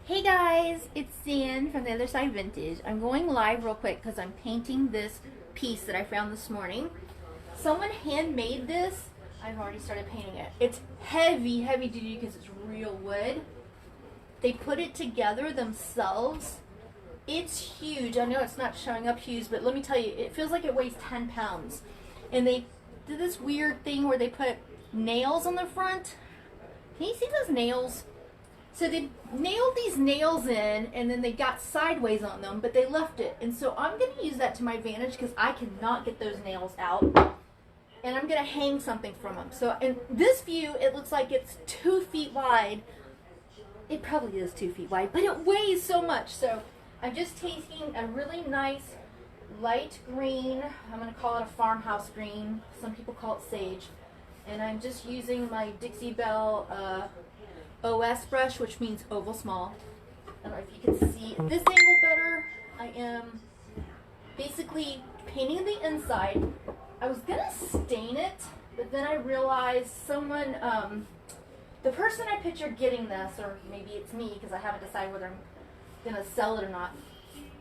Hey guys, it's Zan from The Other Side Vintage. I'm going live real quick because I'm painting this piece that I found this morning. Someone handmade this. I've already started painting it. It's heavy duty because it's real wood. They put it together themselves. It's huge. I know it's not showing up huge, but let me tell you, it feels like it weighs 10 pounds. And they did this weird thing where they put nails on the front. Can you see those nails? So they nailed these nails in, and then they got sideways on them, but they left it. And so I'm going to use that to my advantage because I cannot get those nails out. And I'm going to hang something from them. So in this view, it looks like it's 2 feet wide. It probably is 2 feet wide, but it weighs so much. So I'm just taking a really nice light green. I'm going to call it a farmhouse green. Some people call it sage. And I'm just using my Dixie Belle OS brush, which means oval small. I don't know if you can see this angle better. I am basically painting the inside. I was gonna stain it, but then I realized someone, the person I pictured getting this, or maybe it's me because I haven't decided whether I'm gonna sell it or not,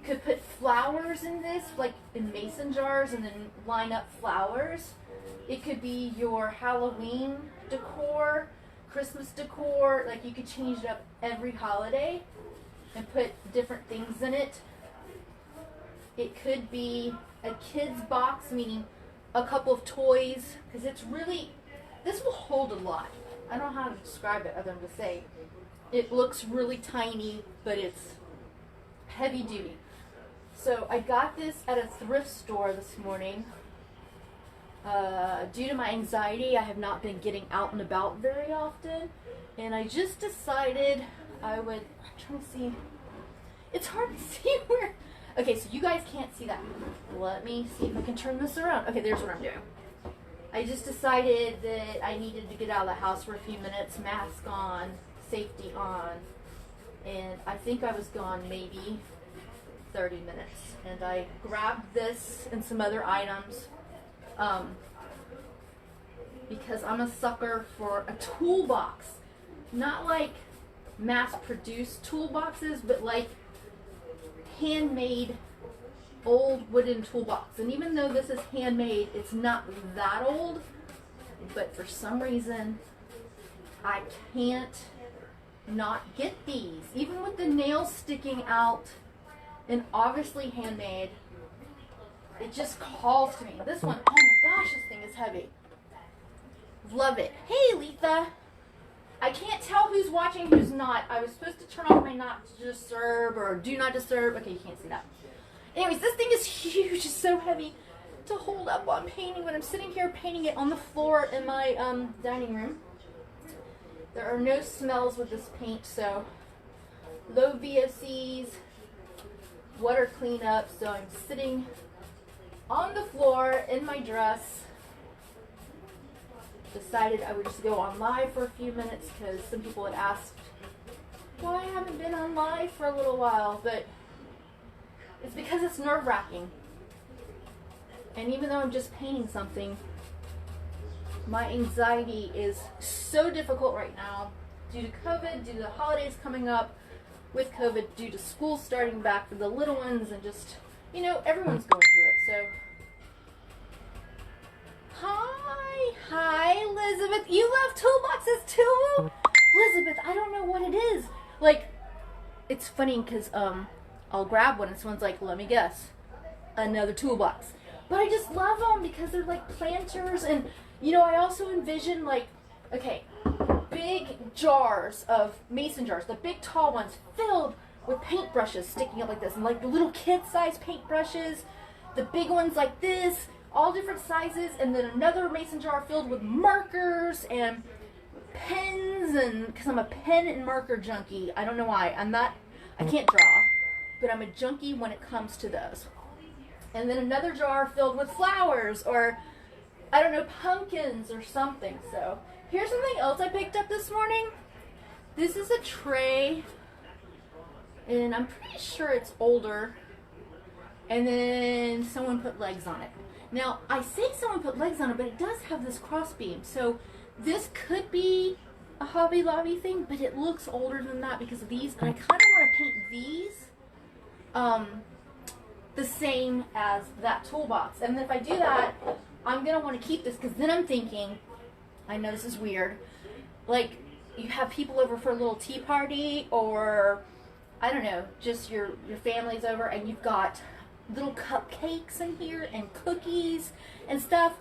could put flowers in this, like in mason jars, and then line up flowers. It could be your Halloween decor, Christmas decor, like you could change it up every holiday and put different things in it. It could be a kid's box, meaning a couple of toys, because it's really, this will hold a lot. I don't know how to describe it other than to say it looks really tiny, but it's heavy duty. So I got this at a thrift store this morning. Due to my anxiety, I have not been getting out and about very often, and I just decided I would, I'm trying to see, it's hard to see where, okay, so you guys can't see that. Let me see if I can turn this around. Okay, there's what I'm doing. I just decided that I needed to get out of the house for a few minutes, mask on, safety on, and I think I was gone maybe 30 minutes, and I grabbed this and some other items. Because I'm a sucker for a toolbox. Not like mass-produced toolboxes, but like handmade old wooden toolbox. And even though this is handmade, it's not that old, but for some reason I can't not get these. Even with the nails sticking out and obviously handmade, it just calls to me. This one, oh my gosh, this thing is heavy. Love it. Hey, Letha. I can't tell who's watching, who's not. I was supposed to turn off my not to disturb or do not disturb. Okay, you can't see that. Anyways, this thing is huge. It's so heavy to hold up while I'm painting. When I'm sitting here painting it on the floor in my dining room. There are no smells with this paint, so low VOCs, water cleanup. So I'm sitting on the floor in my dress. Decided I would just go on live for a few minutes because some people had asked why I haven't been on live for a little while, but it's because it's nerve-wracking. And even though I'm just painting something, my anxiety is so difficult right now due to COVID, due to the holidays coming up, with COVID, due to school starting back for the little ones, and just, you know, everyone's going through it. So Hi, Elizabeth. You love toolboxes too? Elizabeth, I don't know what it is. Like, it's funny because I'll grab one and someone's like, let me guess, another toolbox. But I just love them because they're like planters, and you know, I also envision like, okay, big jars of mason jars, the big tall ones filled with paintbrushes sticking up like this, and like the little kid-sized paintbrushes, the big ones like this, all different sizes, and then another mason jar filled with markers and pens, and because I'm a pen and marker junkie. I don't know why. I can't draw, but I'm a junkie when it comes to those. And then another jar filled with flowers, or I don't know, pumpkins or something. So here's something else I picked up this morning. This is a tray, and I'm pretty sure it's older, and then someone put legs on it. Now, I say someone put legs on it, but it does have this cross beam. So this could be a Hobby Lobby thing, but it looks older than that because of these, and I kind of want to paint these the same as that toolbox. And if I do that, I'm going to want to keep this, because then I'm thinking, I know this is weird, like you have people over for a little tea party, or I don't know, just your family's over, and you've got little cupcakes in here and cookies and stuff.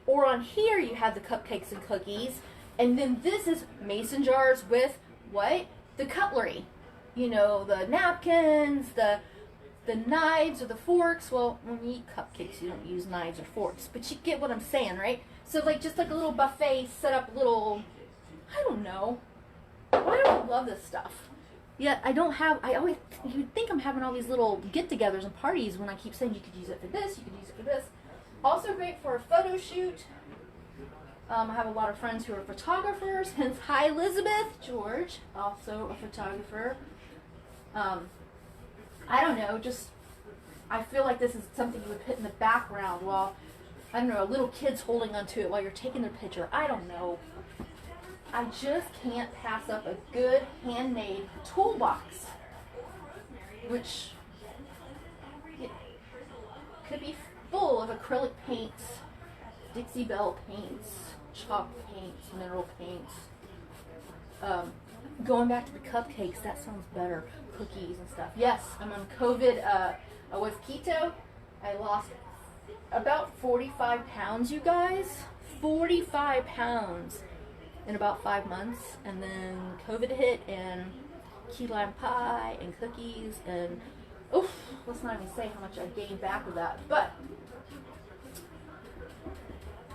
Or on here you have the cupcakes and cookies, and then this is mason jars with what? The cutlery. You know, the napkins, the knives or the forks. Well, when you eat cupcakes, you don't use knives or forks, but you get what I'm saying, right? So like just like a little buffet, set up little, I don't know. Why do I love this stuff? Yet I don't have, you'd think I'm having all these little get-togethers and parties when I keep saying you could use it for this, you could use it for this. Also great for a photo shoot. I have a lot of friends who are photographers, hence hi Elizabeth. George, also a photographer. I don't know, just, I feel like this is something you would put in the background while, I don't know, little kids holding onto it while you're taking their picture. I don't know. I just can't pass up a good handmade toolbox, which could be full of acrylic paints, Dixie Belle paints, chalk paints, mineral paints. Going back to the cupcakes, that sounds better. Cookies and stuff. Yes, I'm on COVID with keto. I lost about 45 pounds, you guys. 45 pounds in about 5 months. And then COVID hit, and key lime pie and cookies, and oof, let's not even say how much I gained back with that. But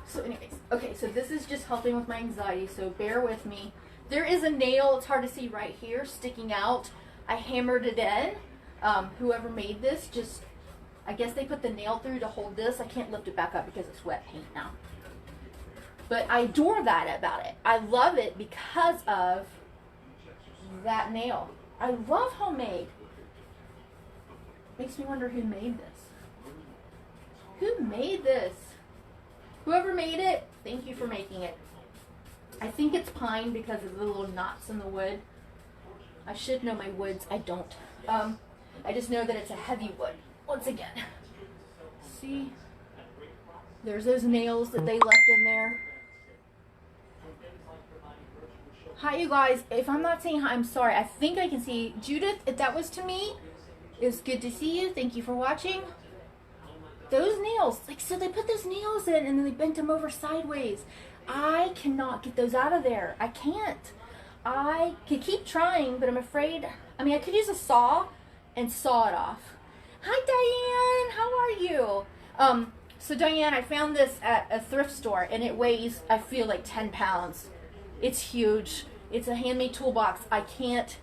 so anyways, okay, so this is just helping with my anxiety, so bear with me. There is a nail, it's hard to see right here, sticking out. I hammered it in. Whoever made this, just, I guess they put the nail through to hold this. I can't lift it back up because it's wet paint now. But I adore that about it. I love it because of that nail. I love homemade. Makes me wonder who made this. Who made this? Whoever made it, thank you for making it. I think it's pine because of the little knots in the wood. I should know my woods. I don't. I just know that it's a heavy wood. Once again. See? There's those nails that they left in there. Hi, you guys. If I'm not saying hi, I'm sorry. I think I can see Judith. If that was to me, it's good to see you. Thank you for watching. Those nails, like, so they put those nails in and then they bent them over sideways. I cannot get those out of there. I can't. I could keep trying, but I'm afraid. I mean, I could use a saw and saw it off. Hi, Diane. How are you? So Diane, I found this at a thrift store, and it weighs, I feel like 10 pounds. It's huge. It's a handmade toolbox. I can't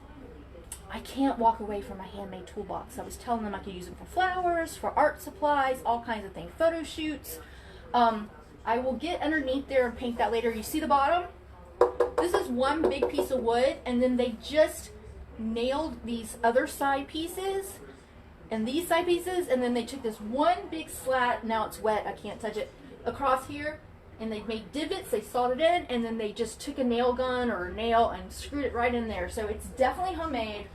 walk away from my handmade toolbox. I was telling them I could use it for flowers, for art supplies, all kinds of things, photo shoots. I will get underneath there and paint that later. You see the bottom? This is one big piece of wood, and then they just nailed these other side pieces and these side pieces, and then they took this one big slat, now it's wet, I can't touch it, across here, and they made divots, they sawed it in, and then they just took a nail gun or a nail and screwed it right in there. So it's definitely homemade,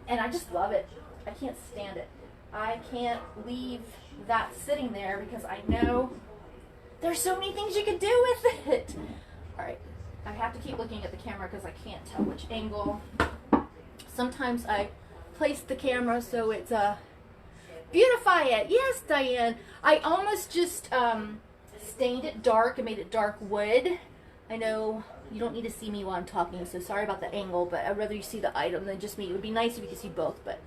and I just love it. I can't stand it. I can't leave that sitting there because I know there's so many things you could do with it. All right, I have to keep looking at the camera because I can't tell which angle. Sometimes I place the camera so it's beautify it. Yes, Diane. I almost just stained it dark and made it dark wood. I know you don't need to see me while I'm talking, so sorry about the angle, but I'd rather you see the item than just me. It would be nice if you could see both, but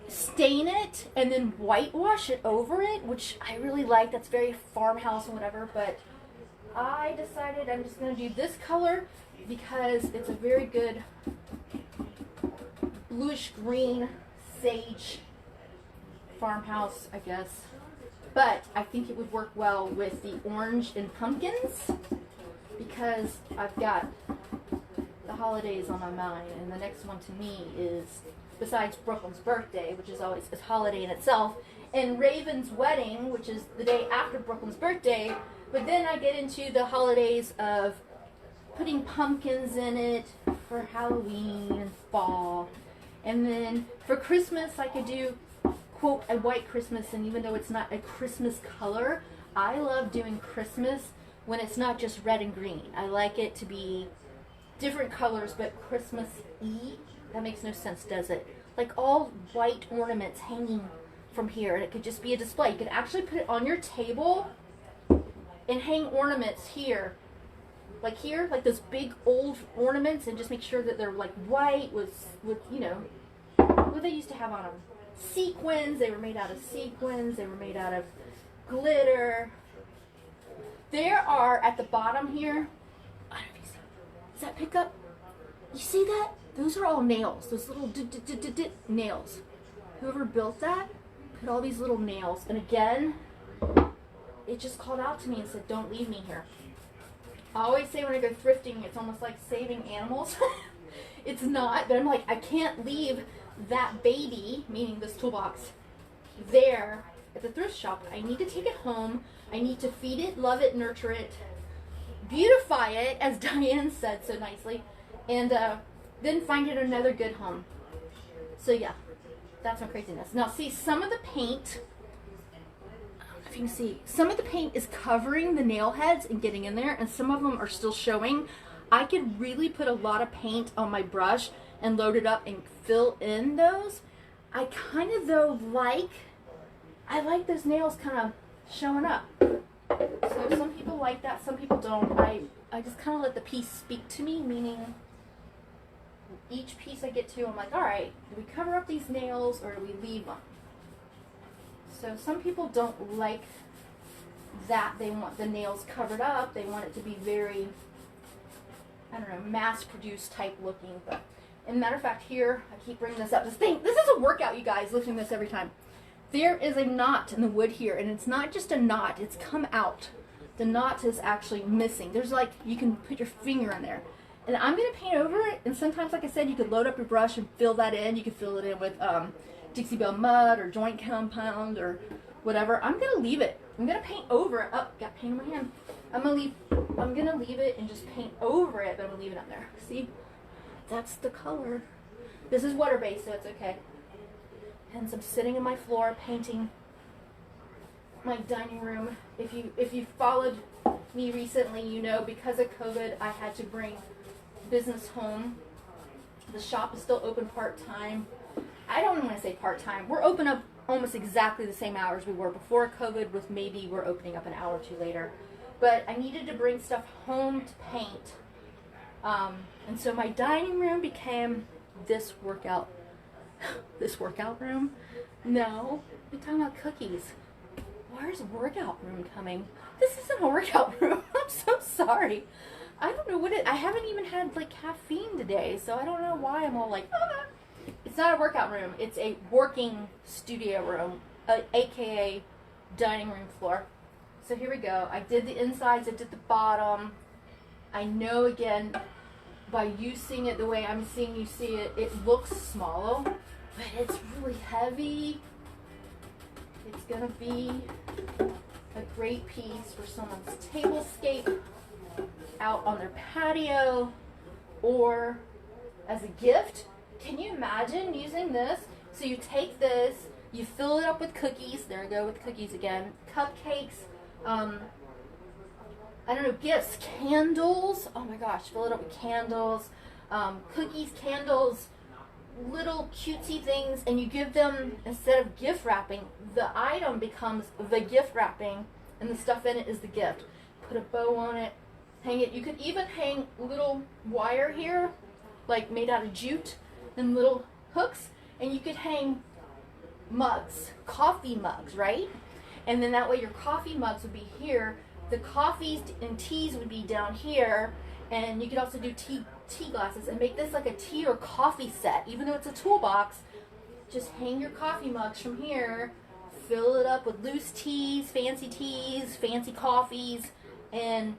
stain it and then whitewash it over it, which I really like. That's very farmhouse and whatever, but I decided I'm just going to do this color because it's a very good bluish green sage farmhouse, I guess. But I think it would work well with the orange and pumpkins because I've got the holidays on my mind, and the next one to me is, besides Brooklyn's birthday, which is always a holiday in itself, and Raven's wedding, which is the day after Brooklyn's birthday. But then I get into the holidays of putting pumpkins in it for Halloween and fall. And then for Christmas, I could do, quote, a white Christmas. And even though it's not a Christmas color, I love doing Christmas when it's not just red and green. I like it to be different colors, but Christmas-y. That makes no sense, does it? Like all white ornaments hanging from here, and it could just be a display. You could actually put it on your table and hang ornaments here. Like here, like those big old ornaments, and just make sure that they're like white with you know, what they used to have on them. Sequins, they were made out of sequins, they were made out of glitter. There are, at the bottom here, I don't know if you see, does that pick up? You see that? Those are all nails, those little nails. Whoever built that, put all these little nails. And again, it just called out to me and said, don't leave me here. I always say when I go thrifting, it's almost like saving animals. It's not, but I'm like, I can't leave that baby, meaning this toolbox, there at the thrift shop. I need to take it home. I need to feed it, love it, nurture it, beautify it, as Diane said so nicely, and then find it another good home. So yeah, that's my craziness. Now see, some of the paint, I don't know if you can see, some of the paint is covering the nail heads and getting in there, and some of them are still showing. I could really put a lot of paint on my brush and load it up and fill in those. I kind of though I like those nails kind of showing up. So some people like that, some people don't. I just kind of let the piece speak to me, meaning each piece I get to, I'm like, all right, do we cover up these nails or do we leave them? So some people don't like that. They want the nails covered up. They want it to be very, I don't know, mass-produced type looking. But, and matter of fact, here, I keep bringing this up. This is a workout, you guys, lifting this every time. There is a knot in the wood here, and it's not just a knot, it's come out. The knot is actually missing. There's like, you can put your finger in there. And I'm going to paint over it, and sometimes, like I said, you could load up your brush and fill that in. You could fill it in with Dixie Belle mud or joint compound or whatever. I'm going to leave it. I'm going to paint over it. Oh, got paint in my hand. I'm going to leave it and just paint over it, but I'm going to leave it on there. See? That's the color. This is water-based, so it's okay. Hence, I'm sitting on my floor painting my dining room. If you followed me recently, you know because of COVID, I had to bring business home. The shop is still open part-time. I don't want to say part-time. We're open up almost exactly the same hours we were before COVID, with maybe we're opening up an hour or two later. But I needed to bring stuff home to paint. And so my dining room became this workout room. No, we're talking about cookies. Where's workout room coming? This isn't a workout room. I'm so sorry. I don't know what I haven't even had like caffeine today, so I don't know why I'm all like, ah. It's not a workout room. It's a working studio room, aka dining room floor. So here we go. I did the insides, I did the bottom. I know, again, by you seeing it the way I'm seeing you see it, it looks small, but it's really heavy. It's gonna be a great piece for someone's tablescape out on their patio or as a gift. Can you imagine using this? So you take this, you fill it up with cookies. There we go with cookies again. Cupcakes, I don't know, gifts, candles. Oh my gosh, fill it up with candles, cookies, candles, little cutesy things, and you give them, instead of gift wrapping, the item becomes the gift wrapping, and the stuff in it is the gift. Put a bow on it, hang it. You could even hang little wire here, like made out of jute, and little hooks, and you could hang mugs, coffee mugs, right? And then that way your coffee mugs would be here, the coffees and teas would be down here, and you could also do tea glasses and make this like a tea or coffee set. Even though it's a toolbox, just hang your coffee mugs from here, fill it up with loose teas, fancy coffees, and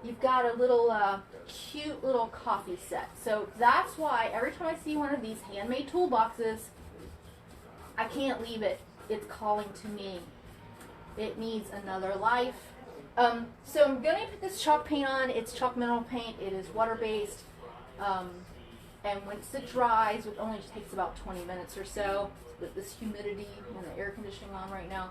you've got a little cute little coffee set. So that's why every time I see one of these handmade toolboxes, I can't leave it. It's calling to me. It needs another life. So I'm going to put this chalk paint on. It's chalk mineral paint. It is water-based. And once it dries, which only takes about 20 minutes or so, with this humidity and the air conditioning on right now,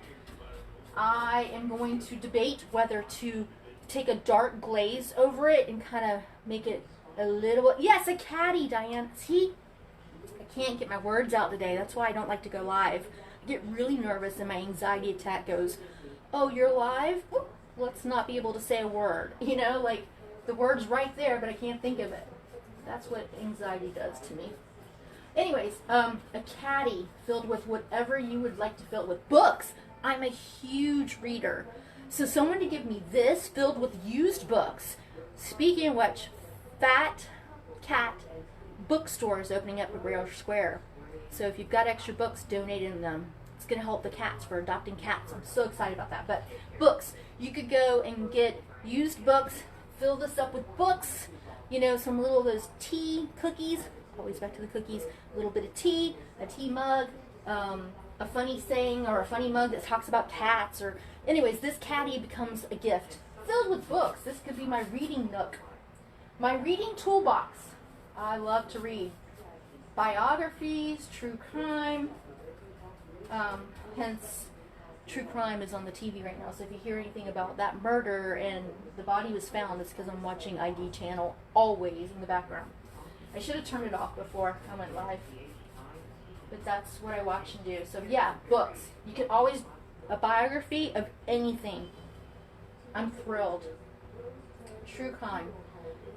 I am going to debate whether to take a dark glaze over it and kind of make it a little, yes, a caddy, Diane. See, I can't get my words out today. That's why I don't like to go live. I get really nervous and my anxiety attack goes, oh, you're live? Whoop, let's not be able to say a word. You know, like the word's right there, but I can't think of it. That's what anxiety does to me. Anyways, a caddy filled with whatever you would like to fill it with. Books. I'm a huge reader. So someone to give me this filled with used books. Speaking of which, Fat Cat Bookstore is opening up at Rail Square. So if you've got extra books, donate them. It's going to help the cats for adopting cats. I'm so excited about that. But books. You could go and get used books, fill this up with books. You know, some little of those tea cookies, always back to the cookies, a little bit of tea, a tea mug, a funny saying or a funny mug that talks about cats, or anyways, this caddy becomes a gift filled with books. This could be my reading nook, my reading toolbox. I love to read biographies, true crime, hence true crime is on the TV right now, so if you hear anything about that murder and the body was found, it's because I'm watching ID channel always in the background. I should have turned it off before I went live, but that's what I watch and do. So yeah, books. You can always, a biography of anything. I'm thrilled. True crime,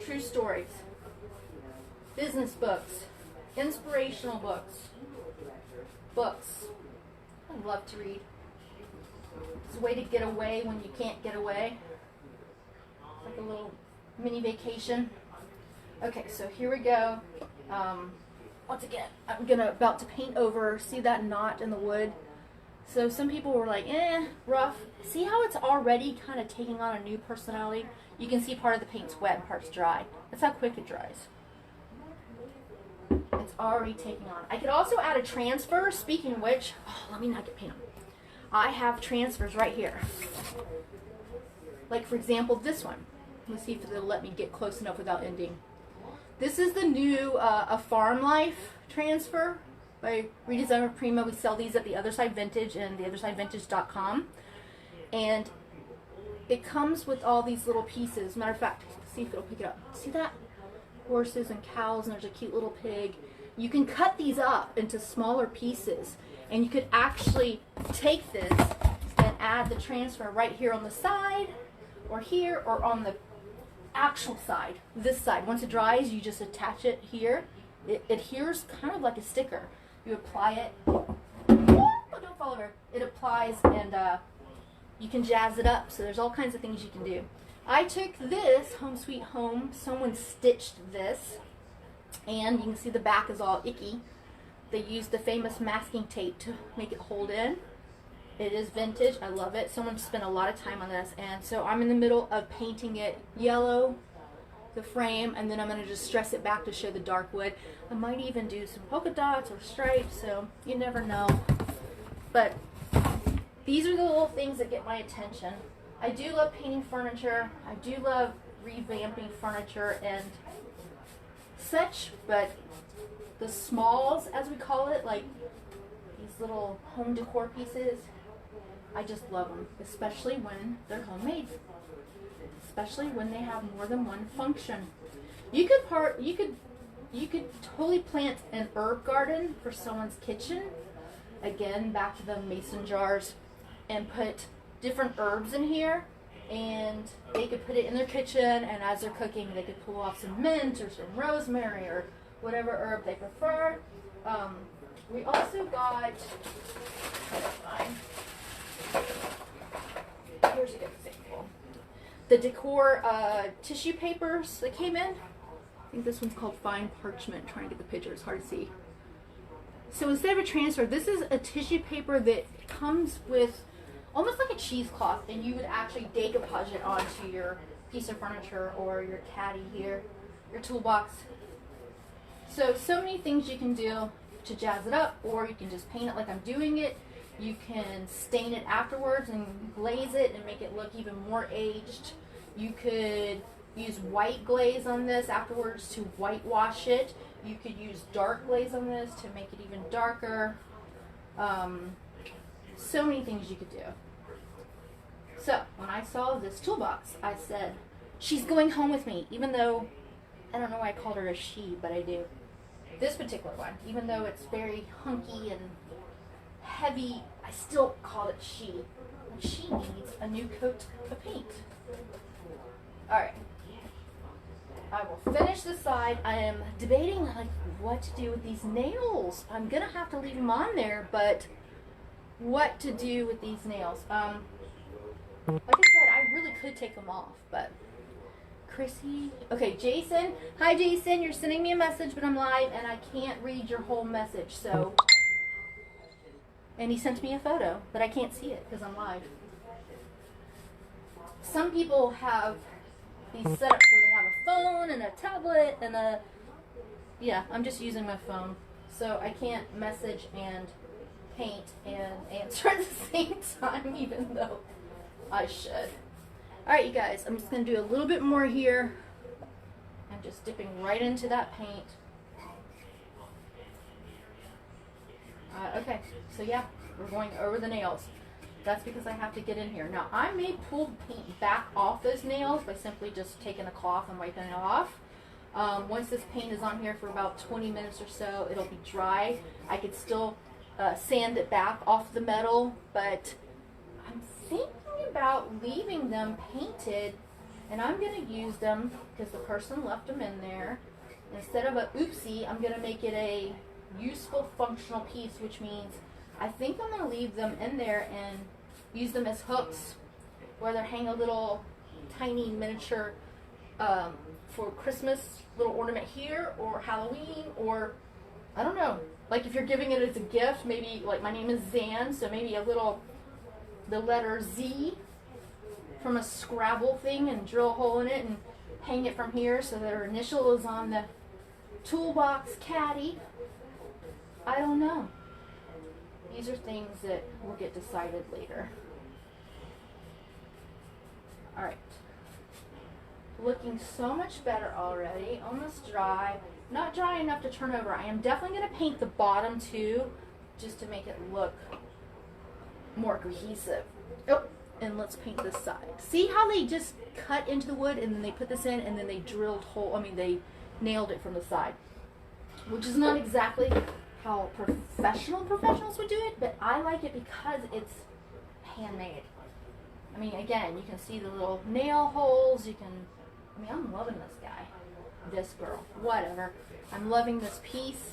true stories, business books, inspirational books, books. I love to read. It's a way to get away when you can't get away. It's like a little mini vacation. Okay, so here we go. Once again, I'm about to paint over. See that knot in the wood? So some people were like, rough. See how it's already kind of taking on a new personality? You can see part of the paint's wet and part's dry. That's how quick it dries. It's already taking on. I could also add a transfer. Speaking of which, let me not get paint on. I have transfers right here. Like for example, this one. Let's see if it'll let me get close enough without ending. This is the new A Farm Life transfer by Redesigner Prima. We sell these at the Other Side Vintage and theothersidevintage.com. And it comes with all these little pieces. Matter of fact, see if it'll pick it up. See that? Horses and cows, and there's a cute little pig. You can cut these up into smaller pieces, and you could actually take this and add the transfer right here on the side, or here, or on the actual side, this side. Once it dries, you just attach it here. It adheres kind of like a sticker. You apply it. Oh, don't fall over. It applies, and you can jazz it up. So there's all kinds of things you can do. I took this, Home Sweet Home. Someone stitched this, and you can see the back is all icky. They used the famous masking tape to make it hold in. It is vintage. I love it. Someone spent a lot of time on this, and so I'm in the middle of painting it yellow, the frame, and then I'm going to just stress it back to show the dark wood. I might even do some polka dots or stripes, so you never know. But these are the little things that get my attention. I do love painting furniture. I do love revamping furniture and such, but the smalls, as we call it, like these little home decor pieces, I just love them, especially when they're homemade, especially when they have more than one function. You could totally plant an herb garden for someone's kitchen. Again, back to the mason jars, and put different herbs in here, and they could put it in their kitchen, and as they're cooking, they could pull off some mint or some rosemary or whatever herb they prefer. We also got, here's a good example. The decor tissue papers that came in. I think this one's called Fine Parchment. I'm trying to get the picture, it's hard to see. So instead of a transfer, this is a tissue paper that comes with almost like a cheesecloth, and you would actually decoupage it onto your piece of furniture or your caddy here, your toolbox. So many things you can do to jazz it up, or you can just paint it like I'm doing it. You can stain it afterwards and glaze it and make it look even more aged. You could use white glaze on this afterwards to whitewash it. You could use dark glaze on this to make it even darker. So many things you could do. So when I saw this toolbox, I said, she's going home with me, even though, I don't know why I called her a she, but I do. This particular one, even though it's very hunky and heavy, I still call it she. And she needs a new coat of paint. Alright. I will finish this side. I am debating like what to do with these nails. I'm going to have to leave them on there, but what to do with these nails. Like I said, I really could take them off, but Chrissy. Okay, Jason. Hi, Jason. You're sending me a message, but I'm live, and I can't read your whole message, so. And he sent me a photo, but I can't see it because I'm live. Some people have these setups where they have a phone and a tablet and a. Yeah, I'm just using my phone, so I can't message and paint and answer at the same time, even though I should. Alright, you guys, I'm just going to do a little bit more here. I'm just dipping right into that paint. Okay, so yeah, we're going over the nails. That's because I have to get in here. Now, I may pull paint back off those nails by simply just taking a cloth and wiping it off. Once this paint is on here for about 20 minutes or so, it'll be dry. I could still sand it back off the metal, but I'm thinking about leaving them painted, and I'm going to use them because the person left them in there. Instead of a oopsie, I'm going to make it a useful functional piece, which means I think I'm going to leave them in there and use them as hooks, whether hang a little tiny miniature for Christmas little ornament here, or Halloween, or I don't know, like if you're giving it as a gift, maybe like my name is Zan, so maybe a little, the letter Z from a Scrabble thing, and drill a hole in it and hang it from here so that her initial is on the toolbox caddy. I don't know. These are things that will get decided later. Alright. Looking so much better already. Almost dry. Not dry enough to turn over. I am definitely going to paint the bottom too, just to make it look more cohesive. Oh, and let's paint this side. See how they just cut into the wood and then they put this in and then they drilled hole, they nailed it from the side. Which is not exactly how professionals would do it, but I like it because it's handmade. Again, you can see the little nail holes. You can, I'm loving this guy, this girl, whatever. I'm loving this piece.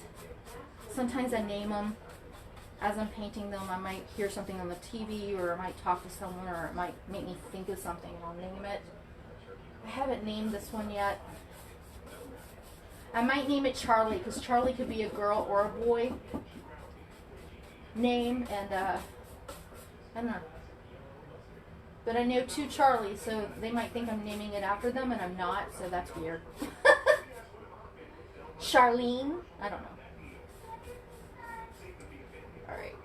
Sometimes I name them as I'm painting them. I might hear something on the TV, or I might talk to someone, or it might make me think of something and I'll name it. I haven't named this one yet. I might name it Charlie, because Charlie could be a girl or a boy name, and I don't know. But I know two Charlies, so they might think I'm naming it after them, and I'm not, so that's weird. Charlene? I don't know. Alright.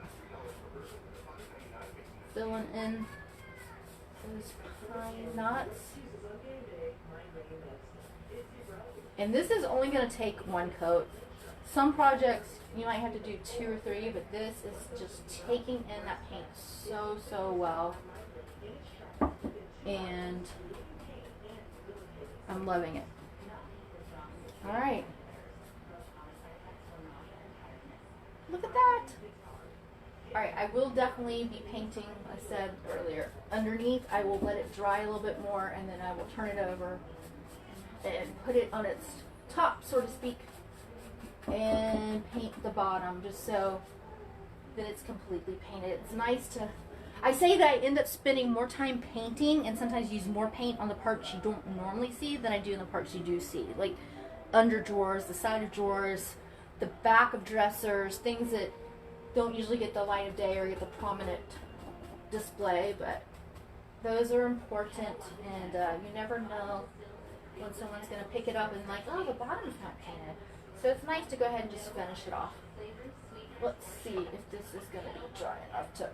Filling in those pine knots. And this is only going to take one coat. Some projects you might have to do 2 or 3, but this is just taking in that paint so well. And I'm loving it. Alright. Look at that. Alright, I will definitely be painting, I said earlier. Underneath, I will let it dry a little bit more, and then I will turn it over and put it on its top, so to speak, and paint the bottom just so that it's completely painted. It's nice to, I say that I end up spending more time painting and sometimes use more paint on the parts you don't normally see than I do in the parts you do see. Like under drawers, the side of drawers, the back of dressers, things that don't usually get the light of day or get the prominent display, but those are important, and you never know when someone's going to pick it up and like, oh, the bottom's not painted. So it's nice to go ahead and just finish it off. Let's see if this is going to be dry enough to...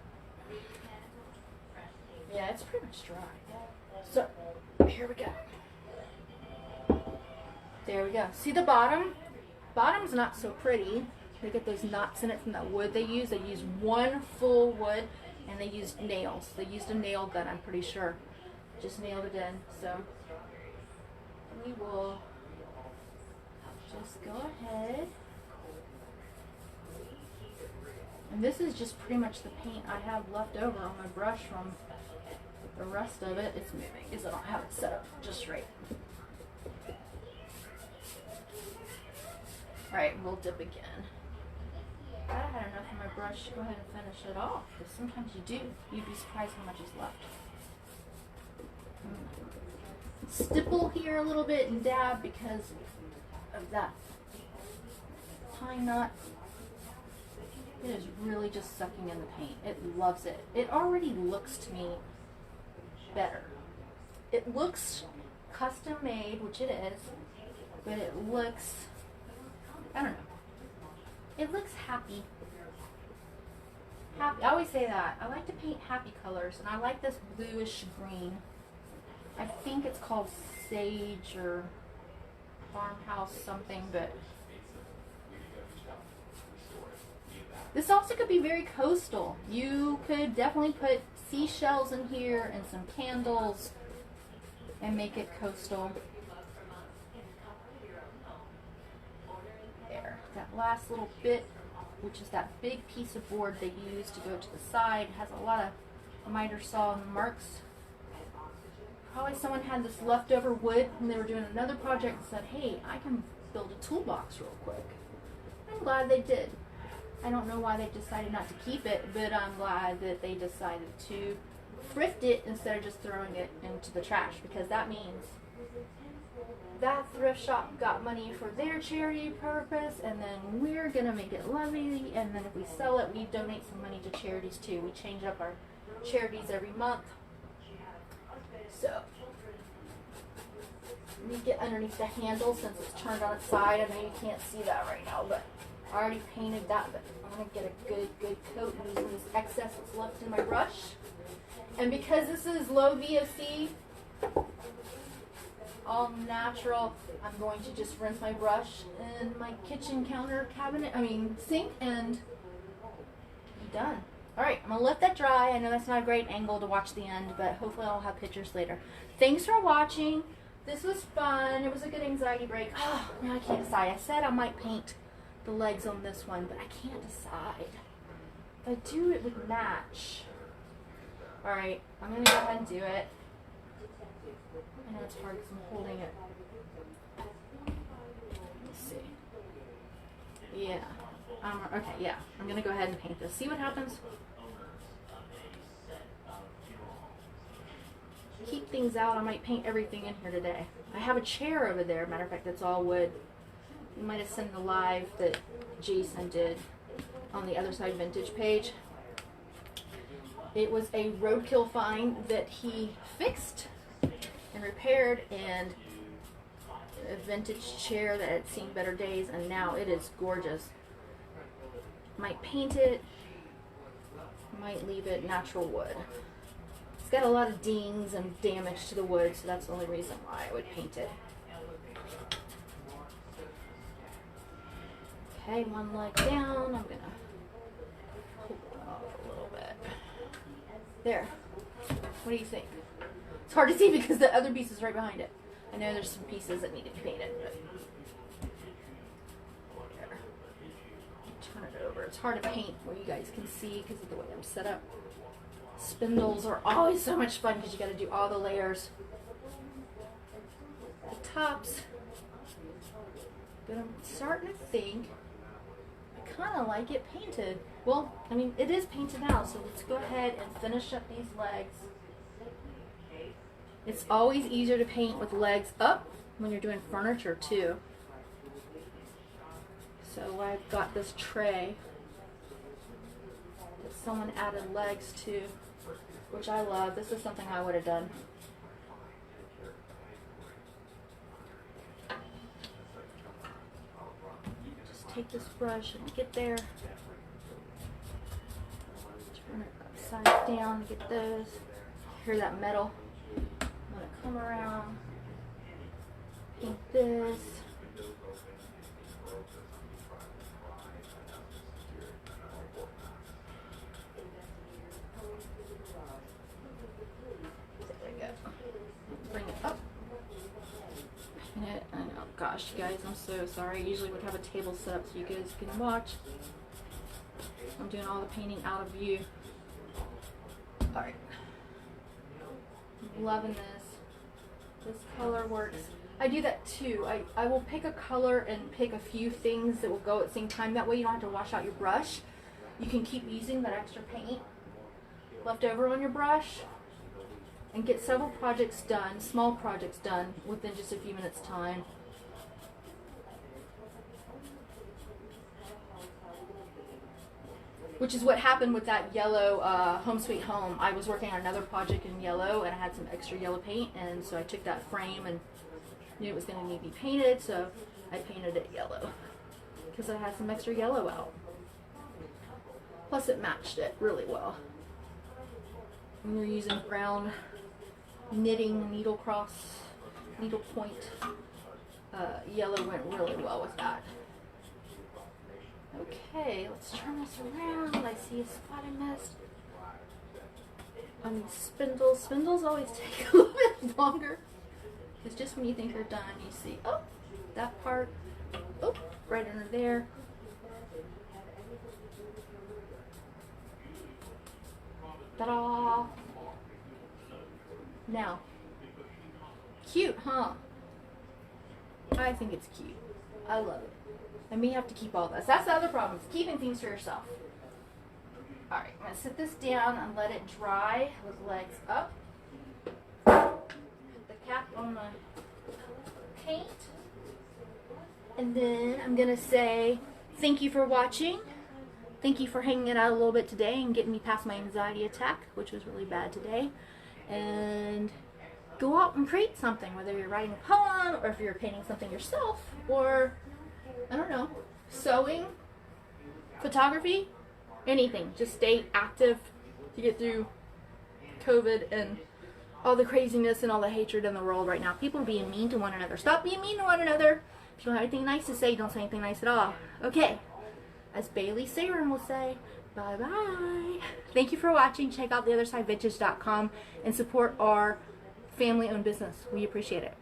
Yeah, it's pretty much dry. So, here we go. There we go. See the bottom? Bottom's not so pretty. They get those knots in it from that wood they use. They use one full wood, and they used nails. They used a nail gun, I'm pretty sure. Just nailed it in. So, we will just go ahead. And this is just pretty much the paint I have left over on my brush from the rest of it. It's moving because I don't have it set up just right. Alright, we'll dip again. I had enough on my brush. Go ahead and finish it off, because sometimes you do. You'd be surprised how much is left. Stipple here a little bit and dab because of that pine knot. It is really just sucking in the paint. It loves it. It already looks to me better. It looks custom made, which it is, but it looks, I don't know. It looks happy. Happy. I always say that. I like to paint happy colors, and I like this bluish green. I think it's called sage or farmhouse something, but this also could be very coastal. You could definitely put seashells in here and some candles and make it coastal. There. That last little bit, which is that big piece of board they use to go to the side, has a lot of miter saw marks. Probably someone had this leftover wood when they were doing another project and said, hey, I can build a toolbox real quick. I'm glad they did. I don't know why they decided not to keep it, but I'm glad that they decided to thrift it instead of just throwing it into the trash, because that means that thrift shop got money for their charity purpose, and then we're going to make it lovely, and then if we sell it, we donate some money to charities too. We change up our charities every month. So, let me get underneath the handle since it's turned on its side. I know you can't see that right now, but I already painted that, but I'm going to get a good coat using this excess that's left in my brush. And because this is low VOC, all natural, I'm going to just rinse my brush in my kitchen counter cabinet, sink, and be done. Alright, I'm going to let that dry. I know that's not a great angle to watch the end, but hopefully I'll have pictures later. Thanks for watching. This was fun. It was a good anxiety break. Oh, now I can't decide. I said I might paint the legs on this one, but I can't decide. If I do, it would match. Alright, I'm going to go ahead and do it. I know it's hard because I'm holding it. Let's see. Yeah. Okay, yeah. I'm going to go ahead and paint this. See what happens? Keep things out. I might paint everything in here today. I have a chair over there. Matter of fact, it's all wood. You might have seen the live that Jason did on the Other Side Vintage page. It was a roadkill find that he fixed and repaired, and a vintage chair that had seen better days, and now it is gorgeous. Might paint it, might leave it natural wood. It's got a lot of dings and damage to the wood, so that's the only reason why I would paint it. Okay, one leg down. I'm gonna pull it off a little bit. There. What do you think? It's hard to see because the other piece is right behind it. I know there's some pieces that need to be painted, but there. Turn it over. It's hard to paint where you guys can see because of the way I'm set up. Spindles are always so much fun because you got to do all the layers. The tops. But I'm starting to think I kind of like it painted. Well, it is painted now, so let's go ahead and finish up these legs. It's always easier to paint with legs up when you're doing furniture too. So I've got this tray that someone added legs to, which I love. This is something I would have done. Just take this brush and get there. I'm gonna go upside down to get those. Hear that metal? I'm gonna come around, paint this. There we go. Bring it up. Paint it. And oh gosh, guys, I'm so sorry. I usually would have a table set up so you guys can watch. I'm doing all the painting out of view. Alright. I'm loving this. This color works. I do that too. I will pick a color and pick a few things that will go at the same time. That way you don't have to wash out your brush. You can keep using that extra paint left over on your brush and get several projects done, small projects done, within just a few minutes time. Which is what happened with that yellow Home Sweet Home. I was working on another project in yellow and I had some extra yellow paint, and so I took that frame and knew it was going to need to be painted, so I painted it yellow because I had some extra yellow out. Plus it matched it really well. And we're using brown knitting needle point. Yellow went really well with that. Okay, let's turn this around. I see a spot I missed. On these spindles. Spindles always take a little bit longer. It's just when you think you're done, you see, oh, that part, oh, right under there. Ta-da! Now, cute, huh? I think it's cute. I love it. I may have to keep all this. That's the other problem, is keeping things for yourself. Alright, I'm going to sit this down and let it dry with legs up. Put the cap on the paint. And then I'm going to say thank you for watching. Thank you for hanging it out a little bit today and getting me past my anxiety attack, which was really bad today. And go out and create something, whether you're writing a poem or if you're painting something yourself, or I don't know, sewing, photography, anything. Just stay active to get through COVID and all the craziness and all the hatred in the world right now. People are being mean to one another. Stop being mean to one another. If you don't have anything nice to say, don't say anything nice at all. Okay, as Bailey Saron will say, bye-bye. Thank you for watching. Check out theothersidevintage.com and support our family-owned business. We appreciate it.